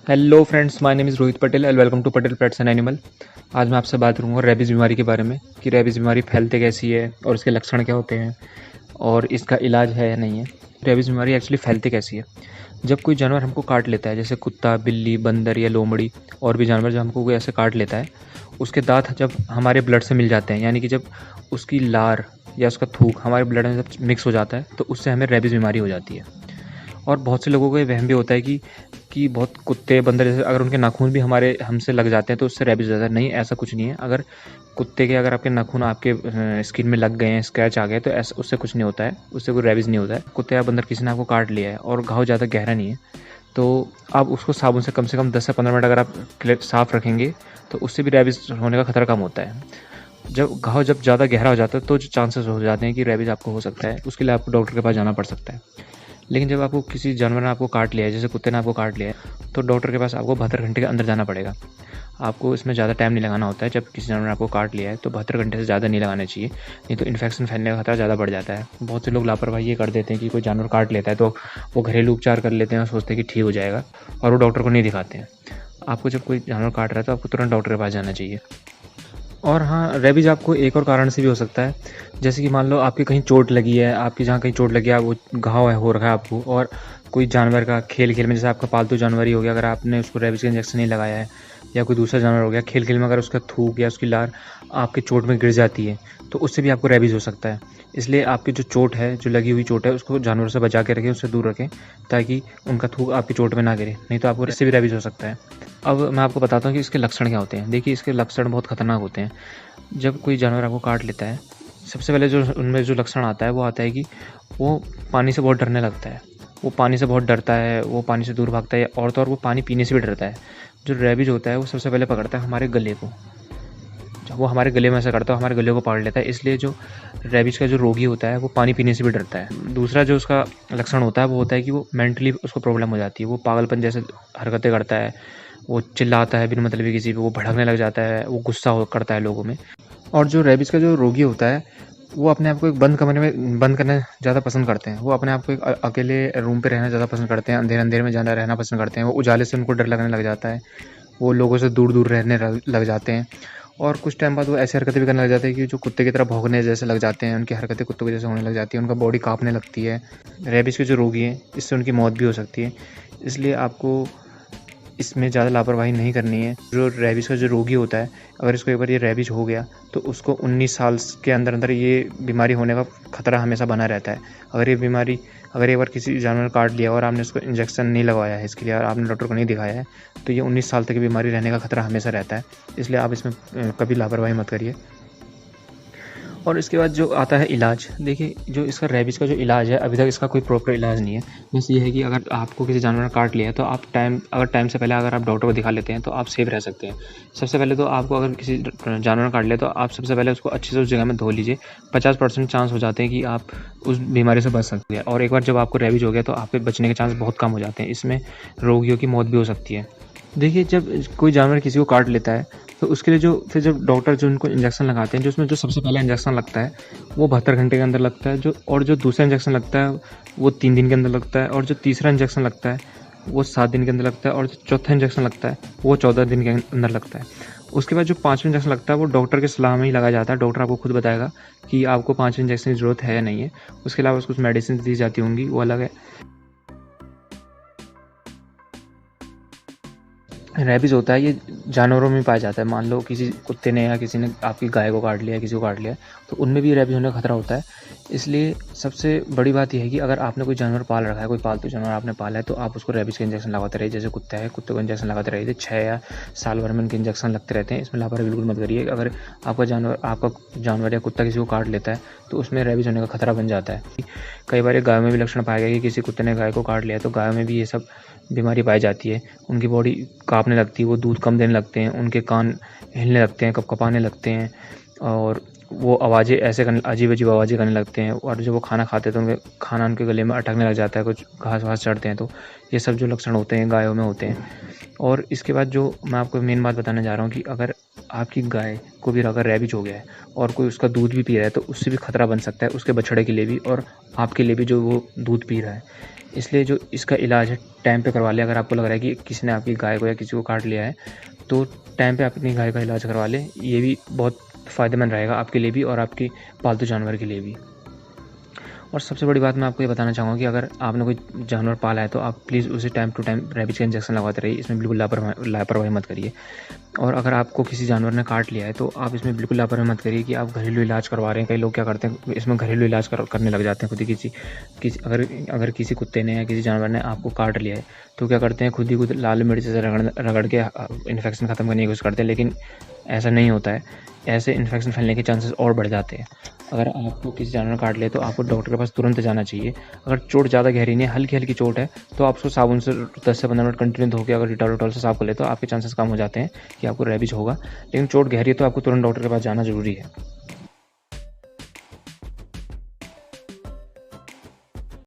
Hello friends, my name is Rohit Patel and welcome to Patel pets and animal. आज मैं आपसे बात करूँगा रेबीज़ बीमारी के बारे में कि रेबीज़ बीमारी फैलते कैसी है और इसके लक्षण क्या होते हैं और इसका इलाज है या नहीं है। रेबीज़ बीमारी एक्चुअली फैलती कैसी है? जब कोई जानवर हमको काट लेता है, जैसे कुत्ता, बिल्ली, बंदर या लोमड़ी और भी जानवर जब हमको कोई ऐसे काट लेता है, उसके दाँत जब हमारे ब्लड से मिल जाते हैं, यानी कि जब उसकी लार या उसका थूक हमारे ब्लड में जब मिक्स हो जाता है, तो उससे हमें रेबीज़ बीमारी हो जाती है। और बहुत से लोगों को ये वहम भी होता है कि बहुत कुत्ते बंदर जैसे अगर उनके नाखून भी हमारे हमसे लग जाते हैं तो उससे रेबीज़ हो जाता है। नहीं, ऐसा कुछ नहीं है। अगर कुत्ते के अगर आपके नाखून आपके स्किन में लग गए हैं, स्क्रैच आ गए, तो ऐसा उससे कुछ नहीं होता है, उससे कोई रेबीज़ नहीं होता है। कुत्ते या बंदर किसी ने आपको काट लिया है और घाव ज़्यादा गहरा नहीं है, तो आप उसको साबुन से कम 10 से 15 मिनट अगर आप साफ़ रखेंगे तो उससे भी रेबीज़ होने का खतरा कम होता है। जब ज़्यादा गहरा हो जाता है तो जो चांसेस हो जाते हैं कि रेबीज़ आपको हो सकता है, उसके लिए आपको डॉक्टर के पास जाना पड़ सकता है। लेकिन जब आपको किसी जानवर ने आपको काट लिया है, जैसे कुत्ते ने आपको काट लिया है, तो डॉक्टर के पास आपको 72 घंटे के अंदर जाना पड़ेगा। आपको इसमें ज़्यादा टाइम नहीं लगाना होता है। जब किसी जानवर ने आपको काट लिया है तो 72 घंटे से ज़्यादा नहीं लगाने चाहिए, नहीं तो इन्फेक्शन फैलने का खतरा ज़्यादा बढ़ जाता है। बहुत से लोग लापरवाही ये कर देते हैं कि कोई जानवर काट लेता है तो वो घरेलू उपचार कर लेते हैं और सोचते हैं कि ठीक हो जाएगा, और वो डॉक्टर को नहीं दिखाते हैं। आपको जब कोई जानवर काट रहा है तो आपको तुरंत डॉक्टर के पास जाना चाहिए। और हाँ, रेबीज़ आपको एक और कारण से भी हो सकता है, जैसे कि मान लो आपकी कहीं चोट लगी है, आपकी जहाँ कहीं चोट लगी है, वो घाव है हो रखा है आपको, और कोई जानवर का खेल में, जैसे आपका पालतू जानवर ही हो गया, अगर आपने उसको रेबीज़ का इंजेक्शन नहीं लगाया है, या कोई दूसरा जानवर हो गया, खेल में अगर उसका थूक या उसकी लार आपके चोट में गिर जाती है तो उससे भी आपको रेबीज़ हो सकता है। इसलिए आपकी जो चोट है, जो लगी हुई चोट है, उसको जानवरों से बचा के रखें, उससे दूर रखें, ताकि उनका थूक आपकी चोट में ना गिरे, नहीं तो आपको इससे भी रेबीज़ हो सकता है। अब मैं आपको बताता हूँ कि इसके लक्षण क्या होते हैं। देखिए, इसके लक्षण बहुत खतरनाक होते हैं। जब कोई जानवर आपको काट लेता है, सबसे पहले जो उनमें जो लक्षण आता है वो आता है कि वो पानी से बहुत डरने लगता है। वो पानी से बहुत डरता है, वो पानी से दूर भागता है, और तो और वो पानी पीने से भी डरता है। जो रेबीज़ होता है वो सबसे पहले पकड़ता है हमारे गले को। जब वो हमारे गले में ऐसा करता है, हमारे गले को पकड़ लेता है। इसलिए जो रेबीज़ का जो रोगी होता है वो पानी पीने से भी डरता है। दूसरा जो उसका लक्षण होता है वो होता है कि वो मेंटली उसको प्रॉब्लम हो जाती है। वो पागलपन जैसे हरकतें करता है, वो चिल्लाता है बिन मतलब किसी पे, वो भड़कने लग जाता है, वो गुस्सा करता है लोगों में। और जो रेबीज़ का जो रोगी होता है वो अपने आप को एक बंद कमरे में बंद करना ज़्यादा पसंद करते हैं। वो अपने आप को एक अकेले रूम पे रहना ज़्यादा पसंद करते हैं, अंधेरे में ज़्यादा रहना पसंद करते हैं। वो उजाले से उनको डर लगने लग जाता है, वो लोगों से दूर दूर रहने लग जाते हैं। और कुछ टाइम बाद वो ऐसी हरकतें भी करने लग जाते हैं कि जो कुत्ते की तरह भौंकने जैसे लग जाते हैं। उनकी हरकतें कुत्तों की जैसे होने लग जाती है, उनका बॉडी काँपने लगती है। रेबीज़ के जो रोगी हैं, इससे उनकी मौत भी हो सकती है। इसलिए आपको इसमें ज़्यादा लापरवाही नहीं करनी है। जो रेबीज़ का जो रोगी होता है, अगर इसको एक बार ये रेबीज़ हो गया तो उसको 19 साल के अंदर ये बीमारी होने का खतरा हमेशा बना रहता है। अगर एक बार किसी जानवर ने काट लिया और आपने उसको इंजेक्शन नहीं लगवाया है इसके लिए, और आपने डॉक्टर को नहीं दिखाया है, तो ये 19 साल तक की बीमारी रहने का खतरा हमेशा रहता है। इसलिए आप इसमें कभी लापरवाही मत करिए। और इसके बाद जो आता है इलाज, देखिए जो इसका रेबीज़ का जो इलाज है, अभी तक इसका कोई प्रॉपर इलाज नहीं है। बस ये है कि अगर आपको किसी जानवर ने काट लिया है तो आप टाइम से पहले अगर आप डॉक्टर को दिखा लेते हैं तो आप सेफ रह सकते हैं। सबसे पहले तो आपको, अगर किसी जानवर ने काट लिया तो आप सबसे पहले उसको अच्छे से उस जगह में धो लीजिए। 50% चांस हो जाते हैं कि आप उस बीमारी से बच सकते हैं। और एक बार जब आपको रेबीज़ हो गया तो आपके बचने के चांस बहुत कम हो जाते हैं। इसमें रोगियों की मौत भी हो सकती है। देखिए, जब कोई जानवर किसी को काट लेता है तो उसके लिए फिर जब डॉक्टर जो उनको इंजेक्शन लगाते हैं, जो उसमें जो सबसे पहला इंजेक्शन लगता है वो 72 घंटे के अंदर लगता है, जो दूसरा इंजेक्शन लगता है वो 3 दिन के अंदर लगता है, और जो तीसरा इंजेक्शन लगता है वो 7 दिन के अंदर लगता है, और जो चौथा इंजेक्शन लगता है वो 14 दिन के अंदर लगता है। उसके बाद जो 5वां इंजेक्शन लगता है वो डॉक्टर की सलाह में ही लगाया जाता है। डॉक्टर आपको खुद बताएगा कि आपको 5वें इंजेक्शन की ज़रूरत है या नहीं है। उसके अलावा कुछ मेडिसिन दी जाती होंगी, वो अलग है। रेबीज़ होता है, ये जानवरों में पाया जाता है। मान लो किसी कुत्ते ने या किसी ने आपकी गाय को काट लिया, किसी को काट लिया, तो उनमें भी रेबीज़ होने का खतरा होता है। इसलिए सबसे बड़ी बात यह है कि अगर आपने कोई जानवर पाल रखा है, कोई पालतू जानवर आपने पाला है, तो आप उसको रेबीज़ का इंजेक्शन लगाते रहिए। जैसे कुत्ता है, कुत्ते को इंजेक्शन लगाते रहिए। 6 या साल भर में उनके इंजेक्शन लगते रहते हैं। इसमें लापरवाही बिल्कुल मत करिए। अगर आपका जानवर या कुत्ता किसी को काट लेता है तो उसमें रेबीज़ होने का खतरा बन जाता है। कई बार गायों में भी लक्षण पाया गया कि किसी कुत्ते ने गाय को काट लिया, तो गायों में भी ये सब बीमारी पाई जाती है। उनकी बॉडी काँपने लगती है, वो दूध कम देने लगते हैं, उनके कान हिलने लगते हैं, कँपकपाने लगते हैं, और वो आवाज़ें ऐसे करने, अजीब-अजीब आवाज़ें करने लगते हैं। और जब वो खाना खाते हैं तो खाना उनके गले में अटकने लग जाता है, कुछ घास-वास चढ़ते हैं। तो ये सब जो लक्षण होते हैं गायों में होते हैं। और इसके बाद जो मैं आपको मेन बात बताने जा रहा हूँ कि अगर आपकी गाय को भी अगर रेबीज़ हो गया है और कोई उसका दूध भी पी रहा है, तो उससे भी खतरा बन सकता है, उसके बछड़े के लिए भी और आपके लिए भी जो वो दूध पी रहा है। इसलिए जो इसका इलाज है टाइम पे करवा लें। अगर आपको लग रहा है कि किसी ने आपकी गाय को या किसी को काट लिया है तो टाइम पे आप अपनी गाय का इलाज करवा लें। ये भी बहुत फ़ायदेमंद रहेगा आपके लिए भी और आपके पालतू जानवर के लिए भी। और सबसे बड़ी बात मैं आपको ये बताना चाहूँगा कि अगर आपने कोई जानवर पाला है तो आप प्लीज़ उसे टाइम टू टाइम रेबीज़ का इंजेक्शन लगवाते रहिए। इसमें बिल्कुल लापरवाही मत करिए। और अगर आपको किसी जानवर ने काट लिया है तो आप इसमें बिल्कुल लापरवाही मत करिए कि आप घरेलू इलाज करवा रहे हैं। कई लोग क्या करते हैं, इसमें घरेलू इलाज करने लग जाते हैं खुद ही। किसी अगर किसी कुत्ते ने या किसी जानवर ने आपको काट लिया है तो क्या करते हैं, खुद ही खुद लाल मिर्च से रगड़ के इन्फेक्शन ख़त्म करने की कोशिश करते हैं, लेकिन ऐसा नहीं होता है। ऐसे इन्फेक्शन फैलने के चांसेस और बढ़ जाते हैं। अगर आपको किसी जानवर काट ले तो आपको डॉक्टर के पास तुरंत जाना चाहिए। अगर चोट ज़्यादा गहरी नहीं है, हल्की हल्की चोट है, तो आप उसको साबुन से 10 से 15 मिनट कंटिन्यू धो के अगर डिटॉल से साफ कर ले तो आपके चांसेस कम हो जाते हैं कि आपको रेबीज होगा। लेकिन चोट गहरी है तो आपको तुरंत डॉक्टर के पास जाना ज़रूरी है।